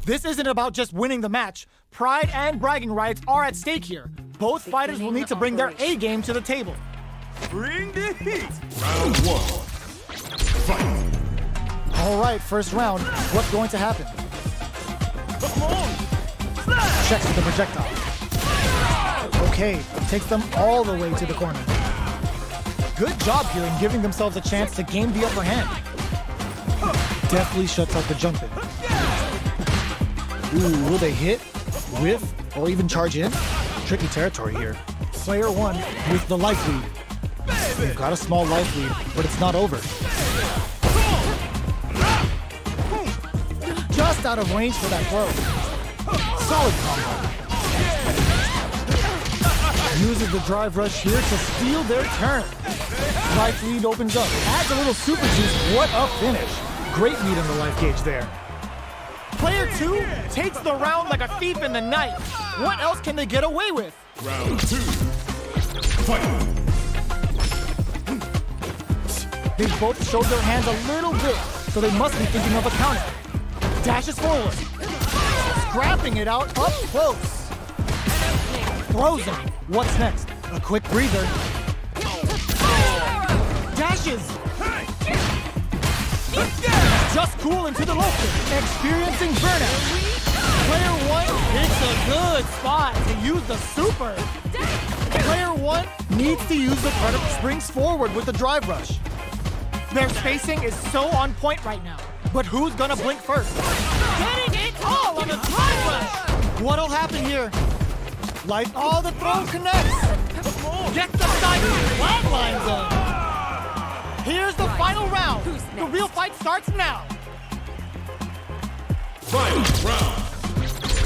This isn't about just winning the match. Pride and bragging rights are at stake here. Both fighters will need to bring their A game to the table. Bring the heat! Round 1. Fight! All right, first round. What's going to happen? Come on! Checks with the projectile. Okay, takes them all the way to the corner. Good job here in giving themselves a chance to gain the upper hand. Definitely shuts out the jumping. Ooh, will they hit, whiff, or even charge in? Tricky territory here. Player 1 with the life lead. They've got a small life lead, but it's not over. Just out of range for that throw. Solid combo. Uses the drive rush here to steal their turn. Life lead opens up. Adds a little super juice. What a finish. Great lead in the life gauge there. Player 2 takes the round like a thief in the night. What else can they get away with? Round 2. Fight! They've both showed their hands a little bit, so they must be thinking of a counter. Dashes forward. Scrapping it out up close. Throws him. What's next? A quick breather. Dashes. Just cool into the local. Experiencing burnout. Player 1 picks a good spot to use the super. Player 1 needs to use the credit springs forward with the drive rush. Their spacing is so on point right now. But who's gonna blink first? Getting it all on the drive rush! What'll happen here? Life, oh, the throw connects! Get the side flatlines in! Here's the final round! The real fight starts now! Final round!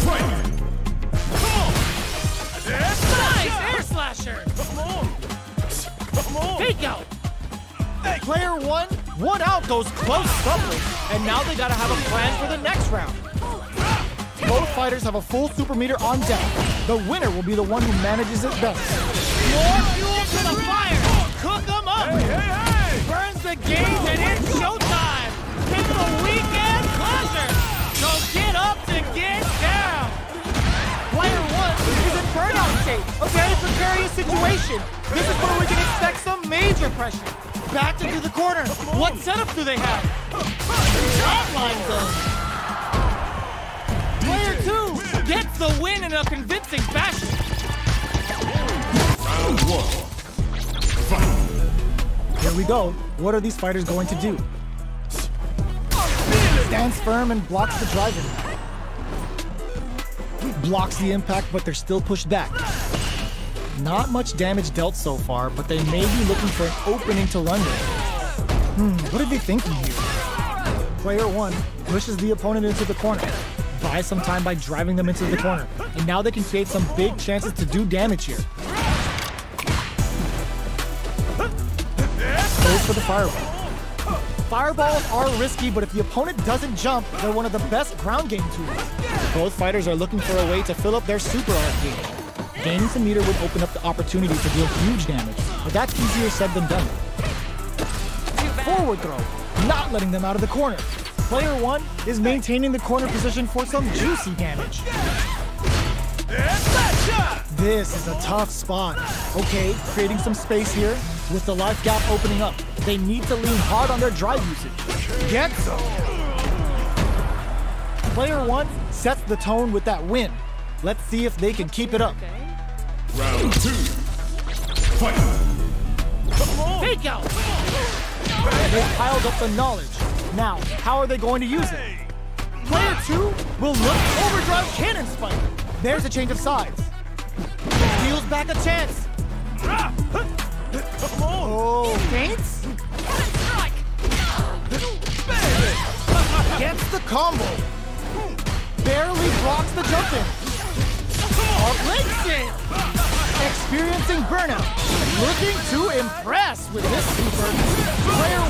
Fight! Come on! Nice air slasher! Come on! Come on! Fake out! Player 1 won out those close stumbles, and now they gotta have a plan for the next round. Both fighters have a full super meter on deck. The winner will be the one who manages it best. More fuel to the fire! Cook them up! Hey! Burns the game and it's showtime! It's the weekend pleasure! So get up to get down! Player 1 is in burnout state. A very precarious situation. This is where we can expect some major pressure. Back into the corner. What setup do they have? Flatline zone. Player 2 gets the win in a convincing fashion. Round 1. Fight! Here we go. What are these fighters going to do? Stands firm and blocks the drive impact. Blocks the impact, but they're still pushed back. Not much damage dealt so far, but they may be looking for an opening to run with. What are they thinking here? Player 1 pushes the opponent into the corner. Buys some time by driving them into the corner. And now they can create some big chances to do damage here. Goes for the fireball. Fireballs are risky, but if the opponent doesn't jump, they're one of the best ground game tools. Both fighters are looking for a way to fill up their super art game. Gaining some meter would open up the opportunity to deal huge damage, but that's easier said than done. Forward throw, not letting them out of the corner. Player 1 is maintaining the corner position for some juicy damage. This is a tough spot. Okay, creating some space here with the life gap opening up. They need to lean hard on their drive usage. Get some. Player 1 sets the tone with that win. Let's see if they can keep it up. Round 2. Fight! Fake out! They've piled up the knowledge. Now, how are they going to use it? Player 2 will look overdrive cannon spike. There's a change of sides. Steals back a chance. Oh, feints? Gets the combo. Barely blocks the jump in. Links it! Experiencing burnout. Looking to impress with this super. Player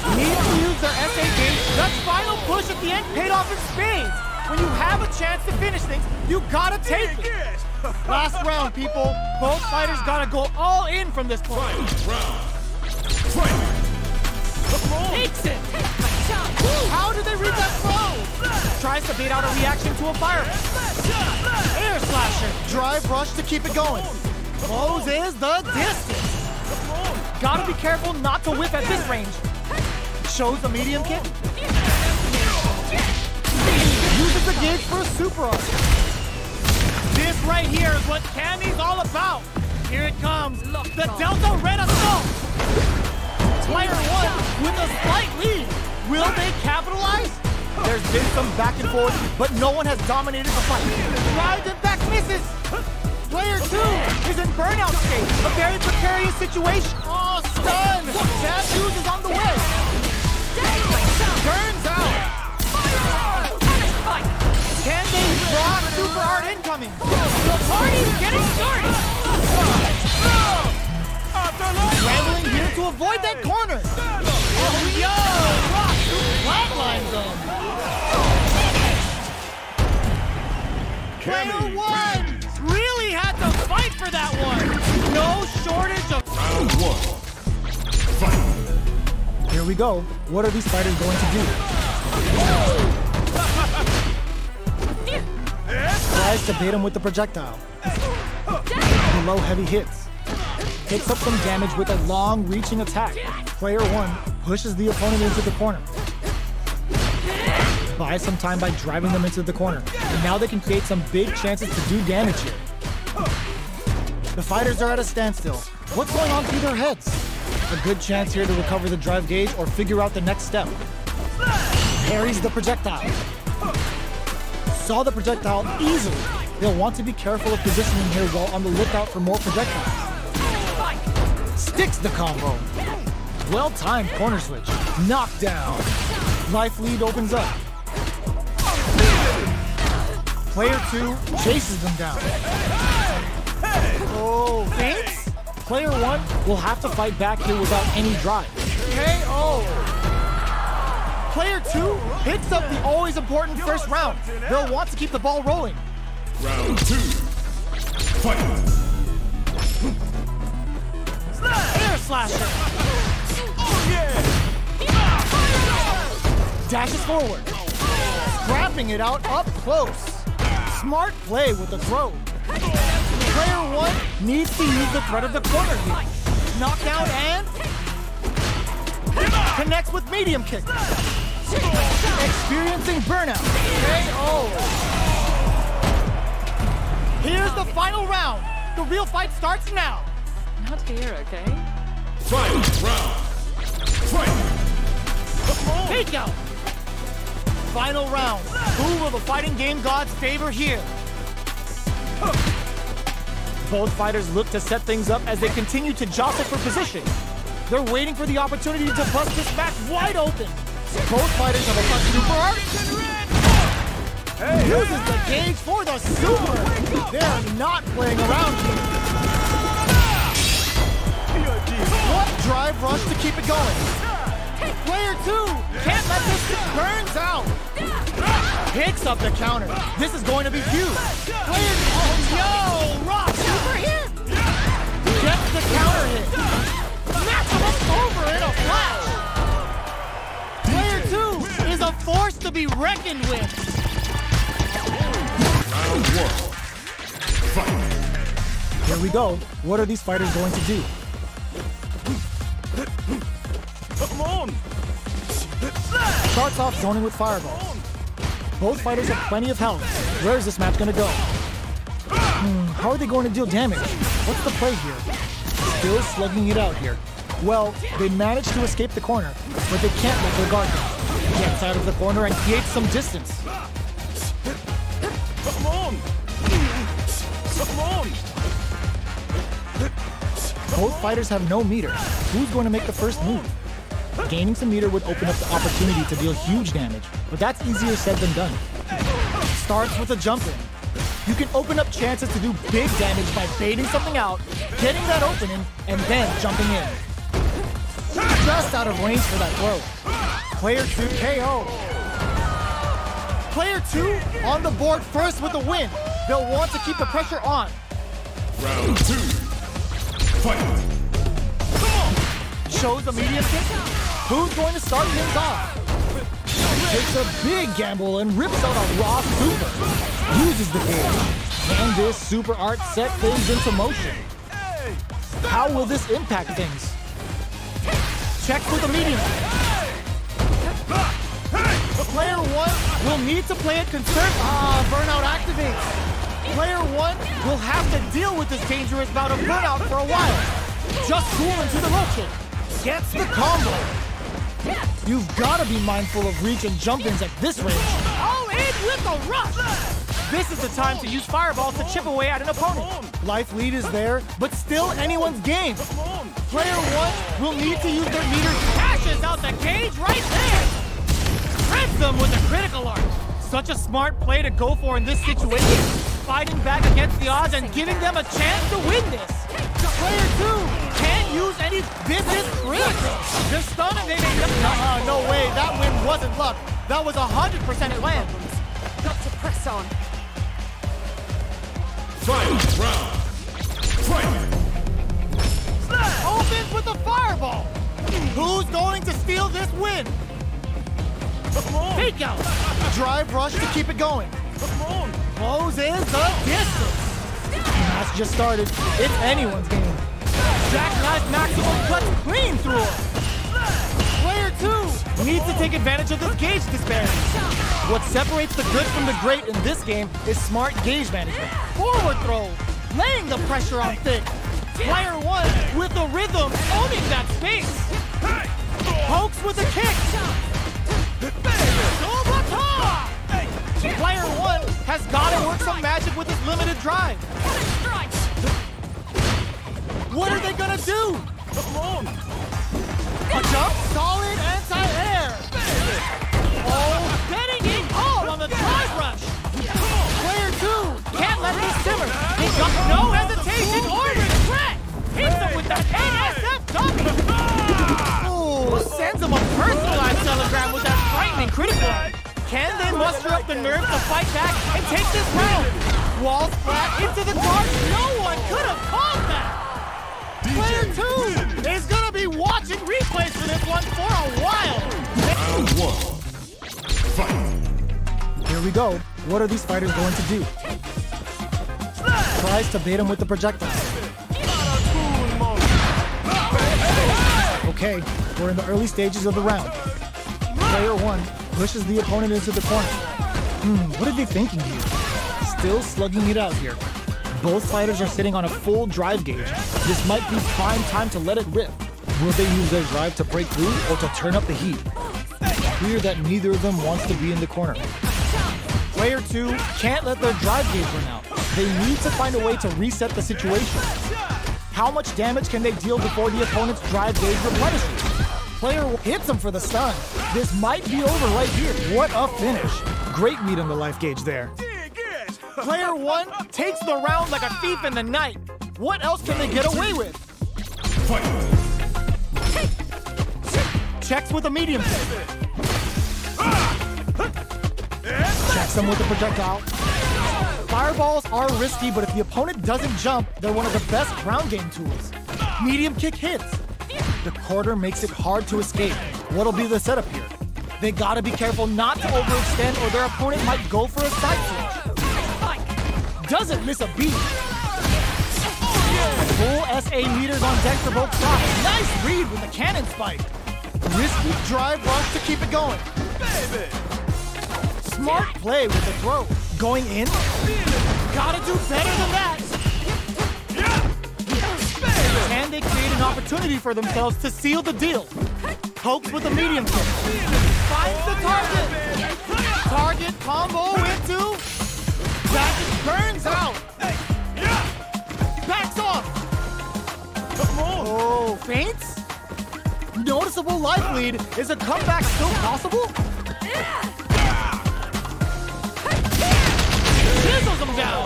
1 needs to use their SA gauge. That final push at the end paid off in spades. When you have a chance to finish things, you gotta take it. Last round, people. Both fighters gotta go all in from this point. Fight! Takes it! How did they read that throw? tries to bait out a reaction to a fire. Air slasher. Drive rush to keep it going. Closes the distance. Gotta be careful not to whiff at this range. Shows the medium kick. Uses the gauge for a super art. This right here is what Cammy's all about. Here it comes. The Delta Red Assault. Player 1 with a slight lead. Will they capitalize? There's been some back and forth, but no one has dominated the fight. Drive impact misses. Player 2 is in burnout state. A very precarious situation. Oh, stun. Tattoos is on the way. Turns out. Can they rock super hard incoming? The party's getting started. Scrambling here to avoid that corner. Oh, yo! Rock flatlines them. Player 1 really had to fight for that one. No shortage of... Round 1. Fight. Here we go. What are these fighters going to do? Tries to bait him with the projectile. Below heavy hits. Takes up some damage with a long reaching attack. Player 1 pushes the opponent into the corner. Buys some time by driving them into the corner. And now they can create some big chances to do damage here. The fighters are at a standstill. What's going on through their heads? A good chance here to recover the drive gauge or figure out the next step. Parries the projectile. Saw the projectile easily. They'll want to be careful of positioning here while on the lookout for more projectiles. Sticks the combo. Well-timed corner switch. Knockdown. Life lead opens up. Player 2 chases them down. Oh, thanks? Player 1 will have to fight back here without any drive. KO. Player 2 picks up the always important first round. They'll want to keep the ball rolling. Round 2. Fight. Air slasher. Dashes forward. Scrapping it out up close. Smart play with the throw. Player 1 needs to use the threat of the corner here. Knockdown and connects with medium kick. Experiencing burnout. KO. Here's the final round. The real fight starts now. Not here, okay? Fight round. Fight. Take out. Final round. Who will the fighting game gods favor here? Both fighters look to set things up as they continue to jostle for position. They're waiting for the opportunity to bust this match wide open. Both fighters have a super art. Uses the gauge for the super. They're not playing around here. What drive rush to keep it going? Player 2 can't let this burns out. Picks up the counter. This is going to be huge. Player, oh, yo, rock super hit. Gets the counter hit. Match them over in a flash. Player 2 is a force to be reckoned with. Round 1. Fight. Here we go. What are these fighters going to do? Come on! Starts off zoning with fireballs. Both fighters have plenty of health. Where is this match going to go? How are they going to deal damage? What's the play here? Still slugging it out here. Well, they managed to escape the corner, but they can't let their guard down. Gets out of the corner and creates some distance. Come on! Come on! Both fighters have no meter. Who's going to make the first move? Gaining some meter would open up the opportunity to deal huge damage, but that's easier said than done. Starts with a jump in. You can open up chances to do big damage by baiting something out, getting that opening, and then jumping in. Just out of range for that throw. Player 2 KO. Player 2 on the board first with the win. They'll want to keep the pressure on. Round 2. Fight. Shows a medium kick. Who's going to start things off? takes a big gamble and rips out a raw super. Uses the gauge. Can this super art set things into motion? How will this impact things? Checks with a medium. Player 1 will need to play it conservative. Burnout activates. Player 1 will have to deal with this dangerous bout of burnout for a while. Just cool into the low kick. Gets the combo. You've got to be mindful of reach and jump-ins at this range. All in with the rush! This is the time to use fireballs to chip away at an opponent. Life lead is there, but still anyone's game. Player 1 will need to use their meter. Cashes out the cage right there! Shreds them with a critical art. Such a smart play to go for in this situation. Fighting back against the odds and giving them a chance to win this. Player 2 can't use any. This is critical. They're stunned and they made no way. That win wasn't luck. That was 100% it land. Got to press on. Final round. Fight! Opens with the fireball. Who's going to steal this win? Fake out. Drive rush to keep it going. Closes the distance. Match just started. It's anyone's game. Jackknife maximum cuts clean through it. Player 2 needs to take advantage of this gauge disparity. What separates the good from the great in this game is smart gauge management. Forward throw, laying the pressure on thick. Player 1 with the rhythm, owning that space. Pokes with a kick. Player 1 has got to work some magic with his limited drive. What are they gonna do? A jump, solid anti-air. Oh, betting it all on the drive rush. Player 2 can't let this simmer. He got no hesitation or regret. Hits him with that SF6. Oh, sends him a personalized telegram with that frightening critical. Can they muster up the nerve to fight back and take this round? Walls flat into the guard. No one could have called that. Player 2 is gonna be watching replays for this one for a while. Round 1. Fight! Here we go. What are these fighters going to do? Tries to bait him with the projectile. Okay, we're in the early stages of the round. Player 1 pushes the opponent into the corner. What are they thinking here? Still slugging it out here. Both fighters are sitting on a full drive gauge. This might be prime time to let it rip. Will they use their drive to break through or to turn up the heat? Clear that neither of them wants to be in the corner. Player 2 can't let their drive gauge run out. They need to find a way to reset the situation. How much damage can they deal before the opponent's drive gauge replenishes? Player hits him for the stun. This might be over right here. What a finish. Great read on the life gauge there. Player 1 takes the round like a thief in the night. What else can they get away with? Fight! Checks with a medium kick. Checks him with a projectile. Fireballs are risky, but if the opponent doesn't jump, they're one of the best ground game tools. Medium kick hits. The quarter makes it hard to escape. What'll be the setup here? They gotta be careful not to overextend or their opponent might go for a side switch. Doesn't miss a beat. Full SA meters on deck for both sides. Nice read with the cannon spike. Risky drive rush to keep it going. Smart play with the throw. Going in? Gotta do better than that. Can they create an opportunity for themselves to seal the deal? Pokes with a medium kick. Finds the target. Target combo into... That burns out. Backs off. Oh, feints? Noticeable life lead. Is a comeback still possible? Chisels him down.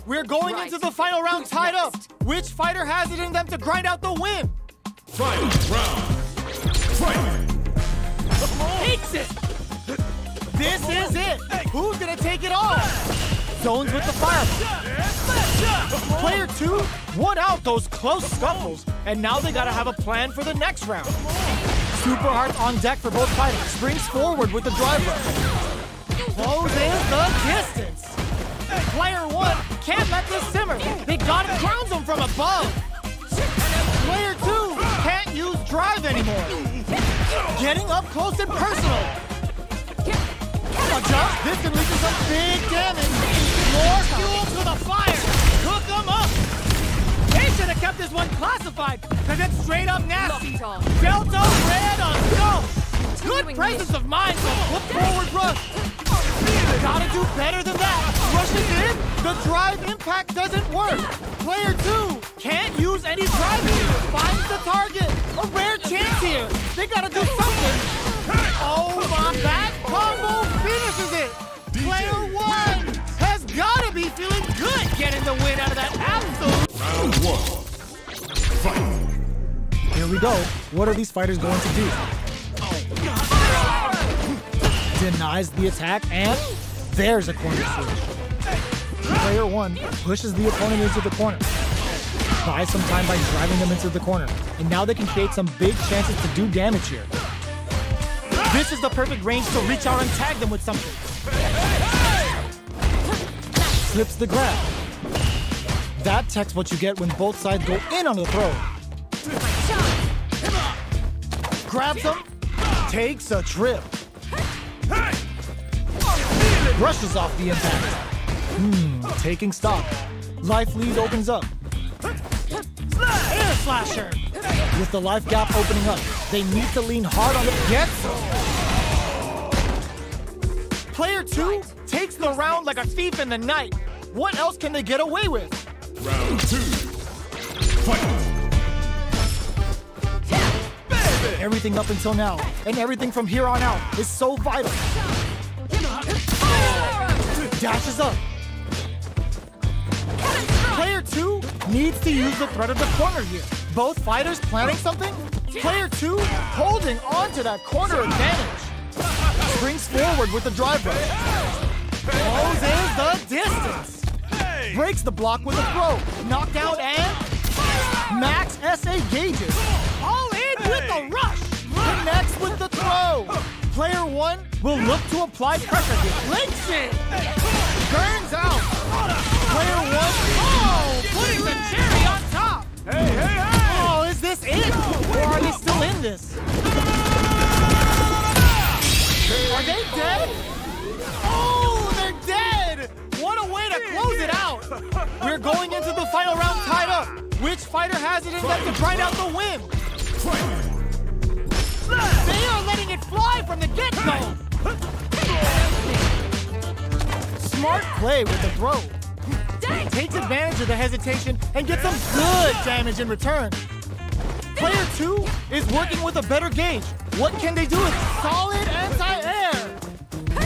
We're going into the final round tied up. Which fighter has it in them to grind out the win? Final round. Fight! Takes it. This is it. Who's gonna take it all? Zones with the fireball. Player 2 won out those close scuffles, and now they gotta have a plan for the next round. Super hard on deck for both fighters. Springs forward with the drive rush. Closes the distance. Player 1 can't let this simmer. They gotta ground him from above. Player 2 can't use drive anymore. Getting up close and personal. A jump, this can lead to some big damage. More fuel to the fire. Cook them up. They should have kept this one classified, because it's straight up nasty. Delta red on go. Good presence of mind to flip forward rush. Gotta do better than that. Rushes in, the drive impact doesn't work. Player 2 can't use any drive here. Finds the target. A rare chance here. They gotta do something. Oh my, that combo finishes it. Player 1 has gotta be feeling good getting the win out of that absolute. Round 1. Fight. Here we go. What are these fighters going to do? Denies the attack, and there's a corner switch. Player 1 pushes the opponent into the corner. Buys some time by driving them into the corner. And now they can create some big chances to do damage here. This is the perfect range to reach out and tag them with something. Slips the grab. That's what you get when both sides go in on the throw. Grabs him, takes a trip. Brushes off the impact. Taking stock. Life lead opens up. Air slasher! With the life gap opening up, they need to lean hard on the get. Player 2 takes the round like a thief in the night. What else can they get away with? Round 2. Fight. Everything up until now, and everything from here on out, is so vital. Dashes up. Player 2 needs to use the threat of the corner here. Both fighters planning something? Player 2 holding on to that corner advantage. Springs forward with the drive rush. Closes the distance. Breaks the block with a throw. Knockdown and max SA gauges. All in with the rush. Connects with the throw. Player 1 will look to apply pressure here. Links it. Burns out. Player 1, oh, putting the cherry on top. Oh, is this it? Or are they still in this? Are they dead? Oh, they're dead. What a way to close it out. We're going into the final round tied up. Which fighter has it in them to grind out the win? They are letting it fly from the get-go. Smart play with the throw. Takes advantage of the hesitation and gets some good damage in return. Player 2 is working with a better gauge. What can they do with solid anti-air?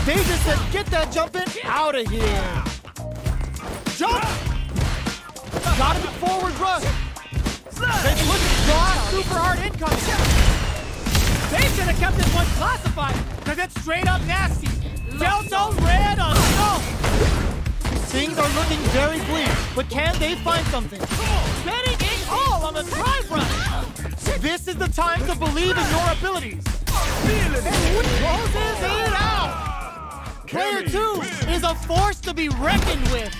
They just said, get that jump in out of here. Jump! Got him forward rush. They put the super hard incoming. They should have kept this one classified, because it's straight up nasty. Delta red on snow. Things are looking very bleak, but can they find something? Betting it all on the drive run. This is the time to believe in your abilities. Closes it out. Player 2 is a force to be reckoned with.